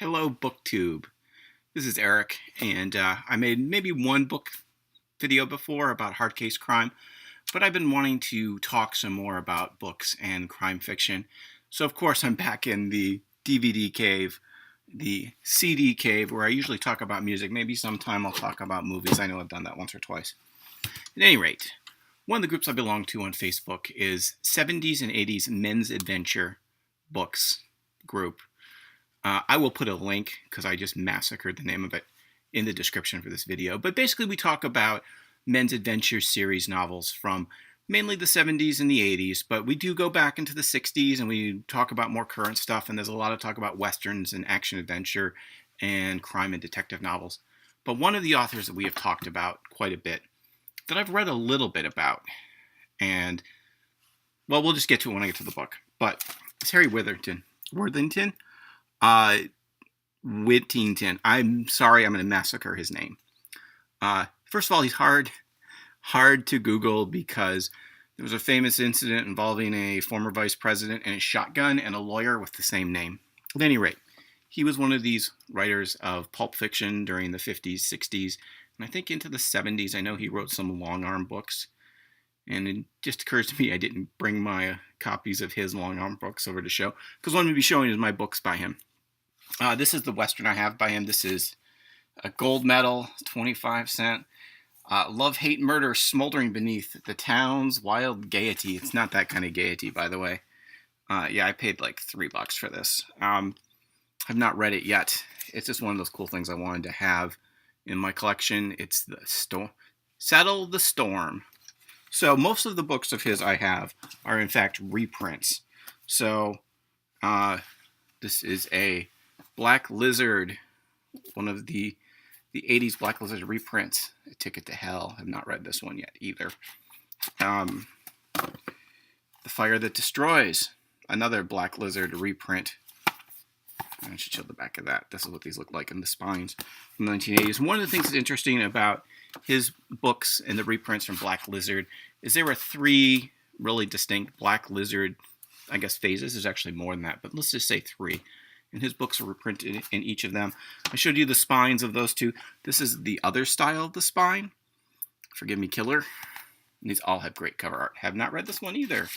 Hello, booktube. This is Eric, and I made maybe one book video before about hard case crime, but I've been wanting to talk some more about books and crime fiction. So, of course, I'm back in the DVD cave, the CD cave, where I usually talk about music. Maybe sometime I'll talk about movies. I know I've done that once or twice. At any rate, one of the groups I belong to on Facebook is 70s and 80s Men's Adventure Books group. I will put a link, because I just massacred the name of it, in the description for this video. But basically we talk about men's adventure series novels from mainly the 70s and the 80s, but we do go back into the 60s and we talk about more current stuff, and there's a lot of talk about westerns and action adventure and crime and detective novels. But one of the authors that we have talked about quite a bit, that I've read a little bit about, and, well, we'll just get to it when I get to the book, but it's Harry Whittington. Whittington. I'm sorry, I'm going to massacre his name. First of all, he's hard to Google because there was a famous incident involving a former vice president and a shotgun and a lawyer with the same name. At any rate, he was one of these writers of pulp fiction during the 50s, 60s, and I think into the 70s. I know he wrote some long-arm books, and it just occurs to me I didn't bring my copies of his long-arm books over to show, because what I'm going to be showing is my books by him. This is the Western I have by him. This is a gold medal, 25 cents. Love, Hate, Murder, Smoldering Beneath the Town's Wild Gaiety. It's not that kind of gaiety, by the way. Yeah, I paid like $3 for this. I've not read it yet. It's just one of those cool things I wanted to have in my collection. It's the Settle the Storm. So most of the books of his I have are in fact reprints. So this is a Black Lizard, one of the 80s Black Lizard reprints. A Ticket to Hell. I've not read this one yet either. The Fire That Destroys, another Black Lizard reprint. I should show the back of that. This is what these look like in the spines from the 1980s. One of the things that's interesting about his books and the reprints from Black Lizard is there were 3 really distinct Black Lizard, I guess, phases. There's actually more than that, but let's just say 3. And his books are reprinted in each of them. I showed you the spines of those 2. This is the other style of the spine. Forgive me, Killer. And these all have great cover art. Have not read this one either.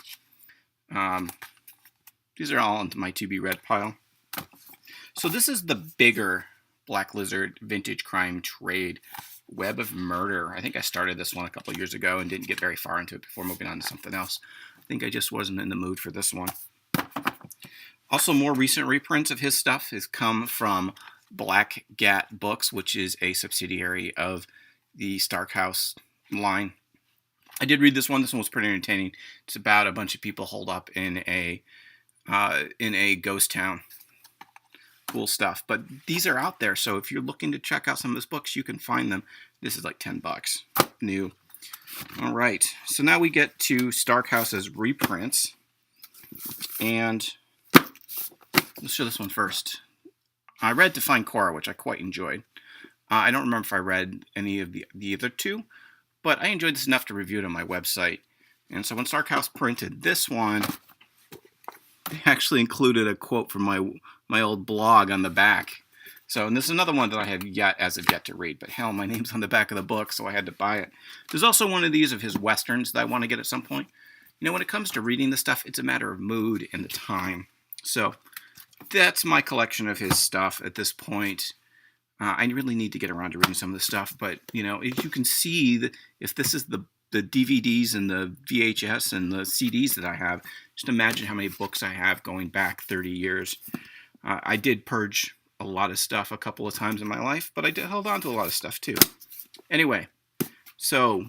These are all into my to-be-read pile. So this is the bigger Black Lizard vintage crime trade, Web of Murder. I think I started this one a couple years ago and didn't get very far into it before moving on to something else. I think I just wasn't in the mood for this one. Also, more recent reprints of his stuff has come from Black Gat Books, which is a subsidiary of the Stark House line. I did read this one. This one was pretty entertaining. It's about a bunch of people holed up in a ghost town. Cool stuff. But these are out there, so if you're looking to check out some of his books, you can find them. This is like $10 new. All right, so now we get to Stark House's reprints, and let's show this one first. I read Define Cora, which I quite enjoyed. I don't remember if I read any of the other 2, but I enjoyed this enough to review it on my website. And so when Stark House printed this one, they actually included a quote from my old blog on the back. So, and this is another one that I have yet to read, but hell, my name's on the back of the book, so I had to buy it. There's also one of these of his westerns that I want to get at some point. You know, when it comes to reading this stuff, it's a matter of mood and the time. So that's my collection of his stuff at this point. I really need to get around to reading some of this stuff, but, you know, if you can see that if this is the DVDs and the VHS and the CDs that I have, just imagine how many books I have going back 30 years. I did purge a lot of stuff a couple of times in my life, but I did held on to a lot of stuff too. Anyway, so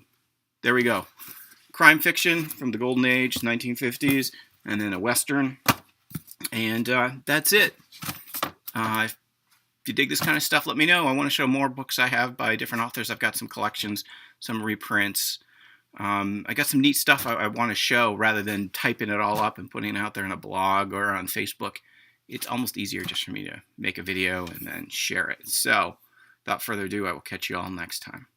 there we go. Crime fiction from the golden age, 1950s, and then a western. And that's it. If you dig this kind of stuff, let me know. I want to show more books I have by different authors. I've got some collections, some reprints. I got some neat stuff I want to show rather than typing it all up and putting it out there in a blog or on Facebook. It's almost easier just for me to make a video and then share it. So, without further ado, I will catch you all next time.